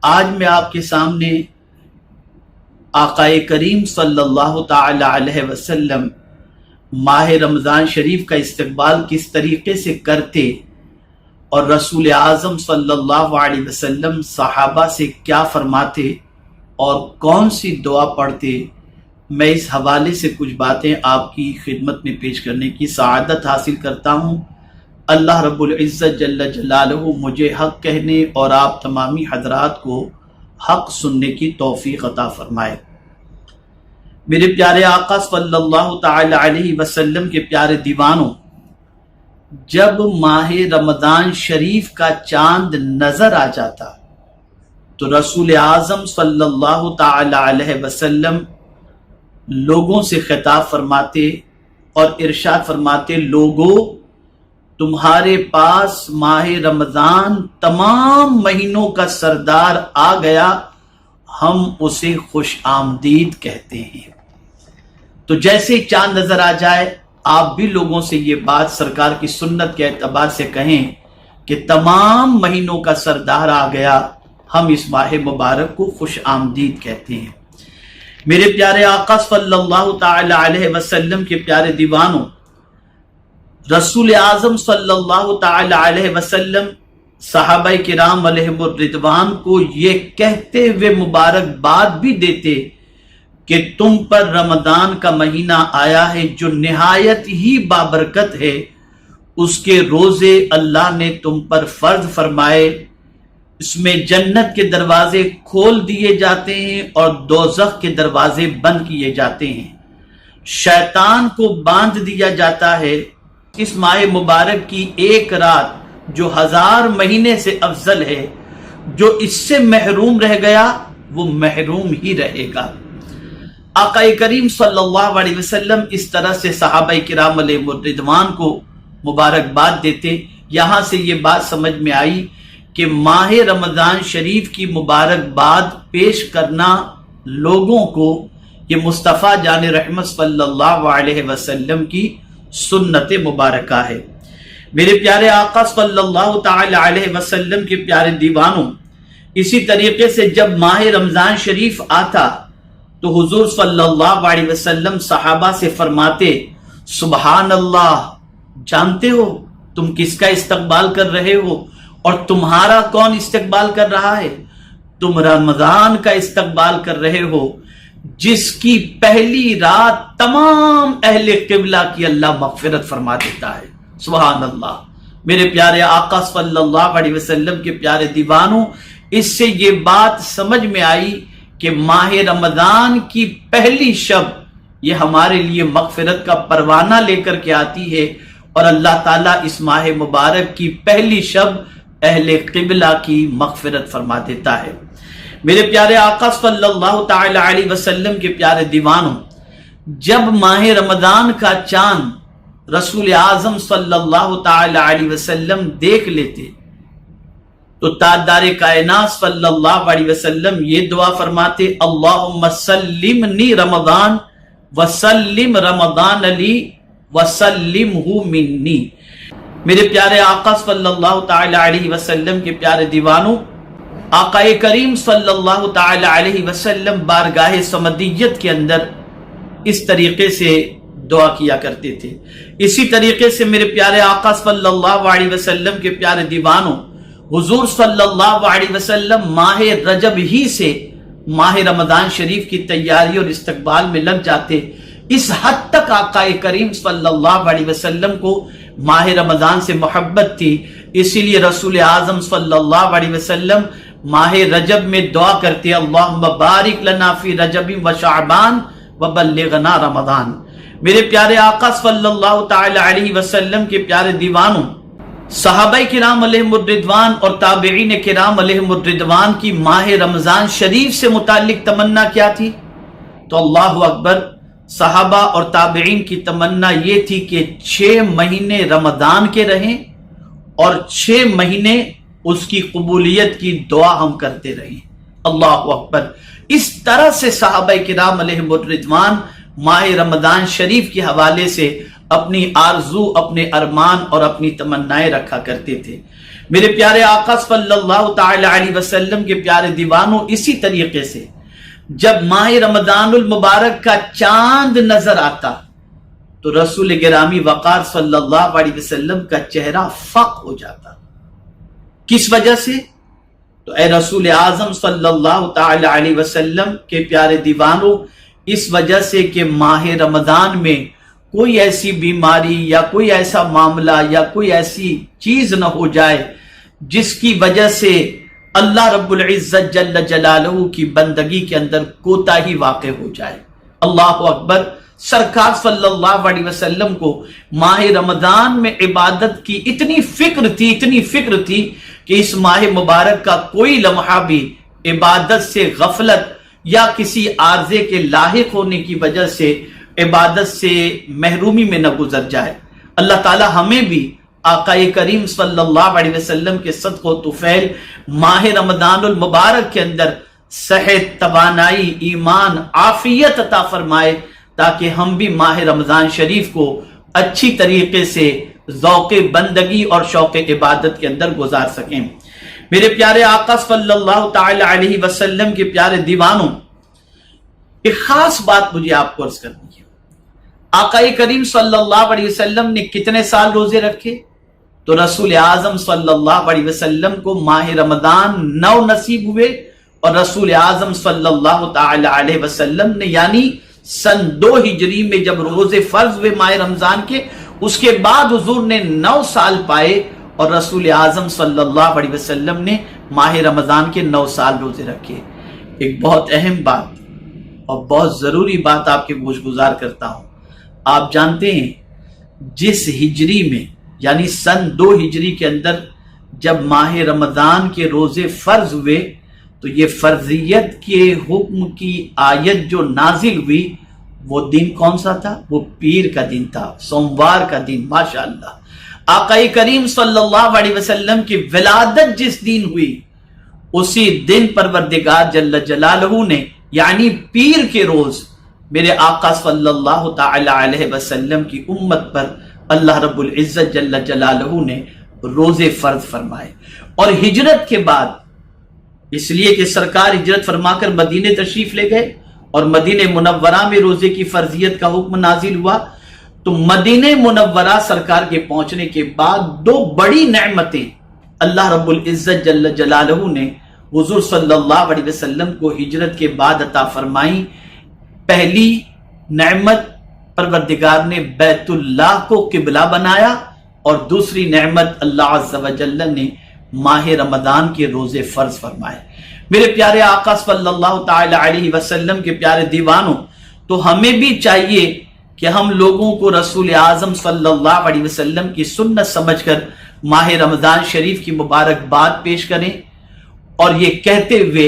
آج میں آپ کے سامنے آقائے کریم صلی اللہ تعالی علیہ وسلم ماہ رمضان شریف کا استقبال کس طریقے سے کرتے اور رسول اعظم صلی اللہ علیہ وسلم صحابہ سے کیا فرماتے اور کون سی دعا پڑھتے، میں اس حوالے سے کچھ باتیں آپ کی خدمت میں پیش کرنے کی سعادت حاصل کرتا ہوں۔ اللہ رب العزت جل جلالہ مجھے حق کہنے اور آپ تمامی حضرات کو حق سننے کی توفیق عطا فرمائے۔ میرے پیارے آقا صلی اللہ تعالی علیہ وسلم کے پیارے دیوانوں، جب ماہ رمضان شریف کا چاند نظر آ جاتا تو رسول اعظم صلی اللہ تعالی علیہ وسلم لوگوں سے خطاب فرماتے اور ارشاد فرماتے، لوگوں تمہارے پاس ماہ رمضان تمام مہینوں کا سردار آ گیا، ہم اسے خوش آمدید کہتے ہیں۔ تو جیسے چاند نظر آ جائے آپ بھی لوگوں سے یہ بات سرکار کی سنت کے اعتبار سے کہیں کہ تمام مہینوں کا سردار آ گیا، ہم اس ماہ مبارک کو خوش آمدید کہتے ہیں۔ میرے پیارے آقا صلی اللہ تعالی علیہ وسلم کے پیارے دیوانوں، رسول اعظم صلی اللہ تعالی علیہ وسلم صحابہ کرام علیہم الرضوان کو یہ کہتے ہوئے مبارکباد بھی دیتے کہ تم پر رمضان کا مہینہ آیا ہے جو نہایت ہی بابرکت ہے، اس کے روزے اللہ نے تم پر فرض فرمائے، اس میں جنت کے دروازے کھول دیے جاتے ہیں اور دوزخ کے دروازے بند کیے جاتے ہیں، شیطان کو باندھ دیا جاتا ہے۔ اس ماہ مبارک کی ایک رات جو 1000 مہینے سے افضل ہے، جو اس سے محروم رہ گیا وہ محروم ہی رہے گا۔ آقا کریم صلی اللہ علیہ وسلم اس طرح سے صحابہ کرام علیہ الرضوان کو مبارکباد دیتے۔ یہاں سے یہ بات سمجھ میں آئی کہ ماہ رمضان شریف کی مبارکباد پیش کرنا لوگوں کو یہ مصطفیٰ جان رحمت صلی اللہ علیہ وسلم کی سنت مبارکہ ہے۔ میرے پیارے آقا صلی اللہ تعالی علیہ وسلم کے پیارے دیوانوں، اسی طریقے سے جب ماہ رمضان شریف آتا تو حضور صلی اللہ علیہ وسلم صحابہ سے فرماتے، سبحان اللہ، جانتے ہو تم کس کا استقبال کر رہے ہو اور تمہارا کون استقبال کر رہا ہے؟ تم رمضان کا استقبال کر رہے ہو جس کی پہلی رات تمام اہل قبلہ کی اللہ مغفرت فرما دیتا ہے۔ سبحان اللہ۔ میرے پیارے آقا صلی اللہ علیہ وسلم کے پیارے دیوانوں، اس سے یہ بات سمجھ میں آئی کہ ماہ رمضان کی پہلی شب یہ ہمارے لیے مغفرت کا پروانہ لے کر کے آتی ہے، اور اللہ تعالیٰ اس ماہ مبارک کی پہلی شب اہل قبلہ کی مغفرت فرما دیتا ہے۔ میرے پیارے آقا صلی اللہ تعالی علیہ وسلم کے پیارے دیوانوں، جب ماہ رمضان کا چاند رسول اعظم صلی اللہ تعالی علیہ وسلم دیکھ لیتے تو تاجدار کائنات صلی اللہ علیہ وسلم یہ دعا فرماتے، اللہم سلمنی رمضان وسلم رمضان لی وسلمہ منی۔ میرے پیارے آقا صلی اللہ تعالی علیہ وسلم کے پیارے دیوانوں، آقا کریم صلی اللہ تعالی علیہ وسلم بارگاہ صمدیت کے اندر اس طریقے سے دعا کیا کرتے تھے۔ اسی طریقے سے میرے پیارے آقا صلی اللہ علیہ وسلم کے پیارے دیوانوں، حضور صلی اللہ علیہ وسلم ماہ رجب ہی سے ماہ رمضان شریف کی تیاری اور استقبال میں لگ جاتے۔ اس حد تک آقا کریم صلی اللہ علیہ وسلم کو ماہ رمضان سے محبت تھی، اسی لیے رسول اعظم صلی اللہ علیہ وسلم ماہ رجب میں دعا کرتے، اللہم بارک لنا فی رجب و شعبان وبلغنا رمضان۔ میرے پیارے آقا صلی اللہ تعالی علیہ وسلم کے پیارے دیوانوں، صحابہ کرام علیہم الرضوان اور تابعین کرام علیہم الرضوان کی ماہ رمضان شریف سے متعلق تمنا کیا تھی؟ تو اللہ اکبر، صحابہ اور تابعین کی تمنا یہ تھی کہ 6 مہینے رمضان کے رہیں اور 6 مہینے اس کی قبولیت کی دعا ہم کرتے رہیں۔ اللہ اکبر۔ اس طرح سے صحابہ کرام علیہم الرضوان ماہ رمضان شریف کے حوالے سے اپنی آرزو، اپنے ارمان اور اپنی تمنائیں رکھا کرتے تھے۔ میرے پیارے آقا صلی اللہ تعالی علیہ وسلم کے پیارے دیوانوں، اسی طریقے سے جب ماہ رمضان المبارک کا چاند نظر آتا تو رسول گرامی وقار صلی اللہ علیہ وسلم کا چہرہ فاق ہو جاتا۔ کس وجہ سے؟ تو اے رسول اعظم صلی اللہ تعالی علیہ وسلم کے پیارے دیوانوں، اس وجہ سے کہ ماہ رمضان میں کوئی ایسی بیماری یا کوئی ایسا معاملہ یا کوئی ایسی چیز نہ ہو جائے جس کی وجہ سے اللہ رب العزت جل جلالہ کی بندگی کے اندر کوتاہی واقع ہو جائے۔ اللہ اکبر۔ سرکار صلی اللہ علیہ وسلم کو ماہ رمضان میں عبادت کی اتنی فکر تھی کہ اس ماہ مبارک کا کوئی لمحہ بھی عبادت سے غفلت یا کسی عارضے کے لاحق ہونے کی وجہ سے عبادت سے محرومی میں نہ گزر جائے۔ اللہ تعالی ہمیں بھی آقا کریم صلی اللہ علیہ وسلم کے صدقہ و طفیل ماہ رمضان المبارک کے اندر صحت، توانائی، ایمان، عافیت عطا فرمائے تاکہ ہم بھی ماہ رمضان شریف کو اچھی طریقے سے ذوق بندگی اور شوق عبادت کے اندر گزار سکیں۔ میرے پیارے آقا صلی اللہ تعالی علیہ وسلم کے پیارے دیوانوں، ایک خاص بات مجھے آپ کو عرض کرنی ہے۔ آقا کریم صلی اللہ علیہ وسلم نے کتنے سال روزے رکھے؟ تو رسول اعظم صلی اللہ علیہ وسلم کو ماہ رمضان 9 نصیب ہوئے، اور رسول اعظم صلی اللہ تعالی علیہ وسلم نے یعنی سن 2 ہجری میں جب روزے فرض ہوئے ماہ رمضان کے، اس کے بعد حضور نے 9 سال پائے، اور رسول اعظم صلی اللہ علیہ وسلم نے ماہ رمضان کے 9 سال روزے رکھے۔ ایک بہت اہم بات اور بہت ضروری بات آپ کے گوش گزار کرتا ہوں۔ آپ جانتے ہیں جس ہجری میں یعنی سن 2 ہجری کے اندر جب ماہ رمضان کے روزے فرض ہوئے تو یہ فرضیت کے حکم کی آیت جو نازل ہوئی وہ دن کون سا تھا؟ وہ پیر کا دن تھا، سوموار کا دن۔ ماشاءاللہ، آقا کریم صلی اللہ علیہ وسلم کی ولادت جس دن ہوئی اسی دن پروردگار جل جلالہ نے یعنی پیر کے روز میرے آقا صلی اللہ تعالی علیہ وسلم کی امت پر اللہ رب العزت جل جلالہ نے روزے فرض فرمائے۔ اور ہجرت کے بعد، اس لیے کہ سرکار ہجرت فرما کر مدینے تشریف لے گئے اور مدینہ منورہ میں روزے کی فرضیت کا حکم نازل ہوا، تو مدینہ منورہ سرکار کے پہنچنے کے بعد 2 بڑی نعمتیں اللہ رب العزت جل جلالہ نے حضور صلی اللہ علیہ وسلم کو ہجرت کے بعد عطا فرمائیں۔ پہلی نعمت پروردگار نے بیت اللہ کو قبلہ بنایا، اور دوسری نعمت اللہ عز و جل نے ماہ رمضان کے روزے فرض فرمائے۔ میرے پیارے آقا صلی اللہ تعالی علیہ وسلم کے پیارے دیوانوں، تو ہمیں بھی چاہیے کہ ہم لوگوں کو رسول اعظم صلی اللہ علیہ وسلم کی سنت سمجھ کر ماہ رمضان شریف کی مبارکباد پیش کریں، اور یہ کہتے ہوئے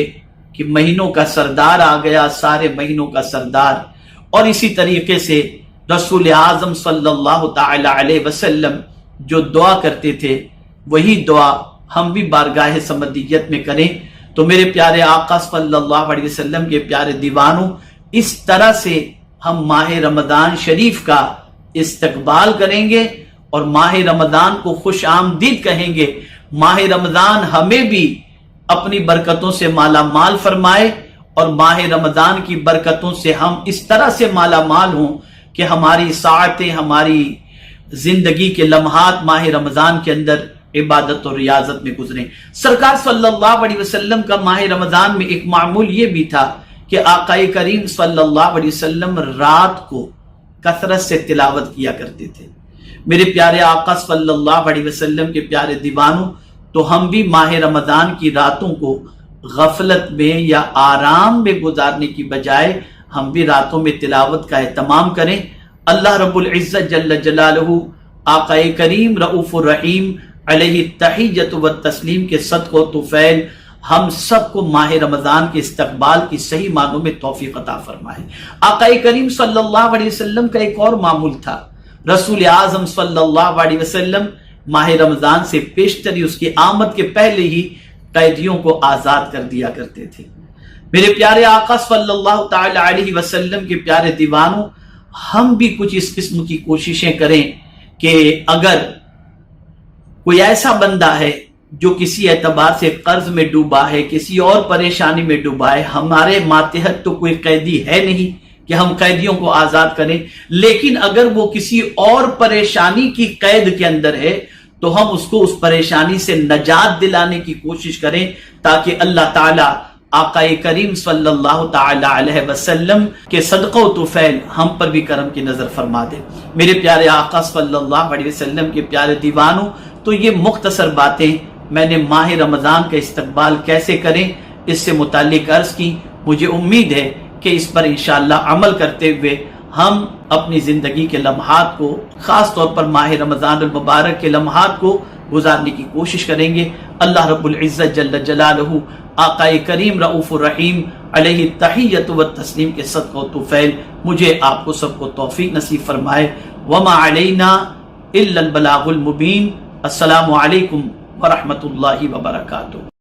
کہ مہینوں کا سردار آ گیا، سارے مہینوں کا سردار۔ اور اسی طریقے سے رسول اعظم صلی اللہ تعالی علیہ وسلم جو دعا کرتے تھے وہی دعا ہم بھی بارگاہ سمدیت میں کریں۔ تو میرے پیارے آقا صلی اللہ علیہ وسلم کے پیارے دیوانوں، اس طرح سے ہم ماہ رمضان شریف کا استقبال کریں گے اور ماہ رمضان کو خوش آمدید کہیں گے۔ ماہ رمضان ہمیں بھی اپنی برکتوں سے مالا مال فرمائے، اور ماہ رمضان کی برکتوں سے ہم اس طرح سے مالا مال ہوں کہ ہماری ساعتیں، ہماری زندگی کے لمحات ماہ رمضان کے اندر عبادت اور ریاضت میں گزریں۔ سرکار صلی اللہ علیہ وسلم کا ماہ رمضان میں ایک معمول یہ بھی تھا کہ آقا کریم صلی اللہ علیہ وسلم رات کو کثرت سے تلاوت کیا کرتے تھے۔ میرے پیارے آقا صلی اللہ علیہ وسلم کے پیارے دیوانوں، تو ہم بھی ماہ رمضان کی راتوں کو غفلت میں یا آرام میں گزارنے کی بجائے ہم بھی راتوں میں تلاوت کا اہتمام کریں۔ اللہ رب العزت جل جلالہ آقا کریم رؤوف الرحیم علیہ التحیۃ والتسلیم کے صدقہ و طفیل ہم سب کو ماہ رمضان کے استقبال کی صحیح معنوں میں توفیق عطا فرمائے۔ آقا کریم صلی اللہ علیہ وسلم کا ایک اور معمول تھا۔ رسول اعظم صلی اللہ علیہ وسلم ماہ رمضان سے پیشتری اس کی آمد کے پہلے ہی قیدیوں کو آزاد کر دیا کرتے تھے۔ میرے پیارے آقا صلی اللہ تعالی علیہ وسلم کے پیارے دیوانوں، ہم بھی کچھ اس قسم کی کوششیں کریں کہ اگر کوئی ایسا بندہ ہے جو کسی اعتبار سے قرض میں ڈوبا ہے، کسی اور پریشانی میں ڈوبا ہے، ہمارے ماتحت تو کوئی قیدی ہے نہیں کہ ہم قیدیوں کو آزاد کریں، لیکن اگر وہ کسی اور پریشانی کی قید کے اندر ہے تو ہم اس کو اس پریشانی سے نجات دلانے کی کوشش کریں، تاکہ اللہ تعالیٰ آقا کریم صلی اللہ تعالی علیہ وسلم کے صدقہ و طفیل ہم پر بھی کرم کی نظر فرما دے۔ میرے پیارے آقا صلی اللہ علیہ وسلم کے پیارے دیوانوں، تو یہ مختصر باتیں میں نے ماہ رمضان کا استقبال کیسے کریں اس سے متعلق عرض کی۔ مجھے امید ہے کہ اس پر انشاءاللہ عمل کرتے ہوئے ہم اپنی زندگی کے لمحات کو، خاص طور پر ماہ رمضان المبارک کے لمحات کو گزارنے کی کوشش کریں گے۔ اللہ رب العزت جل جلالہ آقا کریم رؤوف الرحیم علیہ التحیۃ والتسلیم کے صدقہ و طفیل مجھے آپ کو سب کو توفیق نصیب فرمائے۔ وما علینا الا البلاغ المبین۔ السلام علیکم ورحمۃ اللہ وبرکاتہ۔